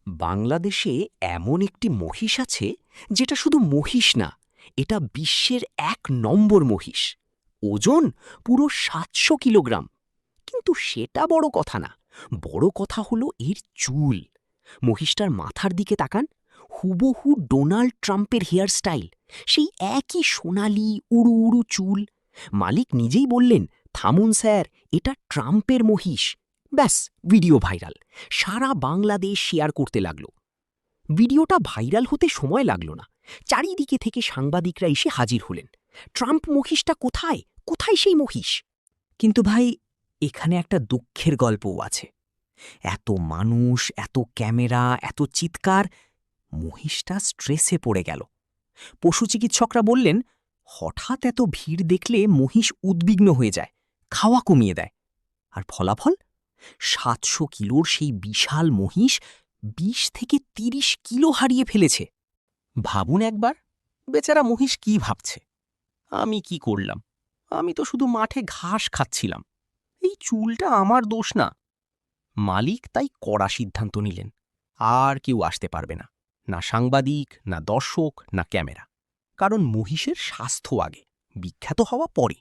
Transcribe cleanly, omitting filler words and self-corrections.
বাংলাদেশে এমন একটি মহিষ আছে যেটা শুধু মহিষ না, এটা বিশ্বের ১ নম্বর মহিষ। ওজন পুরো ৭০০ কিলোগ্রাম। কিন্তু সেটা বড় কথা না, বড় কথা হলো এর চুল। মহিষটার মাথার দিকে তাকান, হুবহু ডোনাল্ড ট্রাম্পের হেয়ার স্টাইল, সেই একই সোনালি উড়ু উড়ু চুল। মালিক নিজেই বললেন, থামুন স্যার, এটা ট্রাম্পের মহিষ। ব্যাস, ভিডিও ভাইরাল। সারা বাংলাদেশ শেয়ার করতে লাগলো। ভিডিওটা ভাইরাল হতে সময় লাগলো না, চারিদিকে থেকে সাংবাদিকরা এসে হাজির হলেন। ট্রাম্প মহিষটা কোথায়? কোথায় সেই মহিষ? কিন্তু ভাই, এখানে একটা দুঃখের গল্পও আছে। এত মানুষ, এত ক্যামেরা, এত চিৎকার, মহিষটা স্ট্রেসে পড়ে গেল। পশু চিকিৎসকরা বললেন, হঠাৎ এত ভিড় দেখলে মহিষ উদ্বিগ্ন হয়ে যায়, খাওয়া কমিয়ে দেয়। আর ফলাফল, ৭০০ কিলোর সেই বিশাল মহিষ ২০ থেকে ৩০ কিলো হারিয়ে ফেলেছে। ভাবুন একবার, বেচারা মহিষ কি ভাবছে, আমি কি করলাম? আমি তো শুধু মাঠে ঘাস খাচ্ছিলাম, এই চুলটা আমার দোষ না। মালিক তাই কড়া সিদ্ধান্ত নিলেন, আর কেউ আসতে পারবে না, না সাংবাদিক, না দর্শক, না ক্যামেরা। কারণ মহিষের স্বাস্থ্য আগে, বিখ্যাত হওয়া পরে।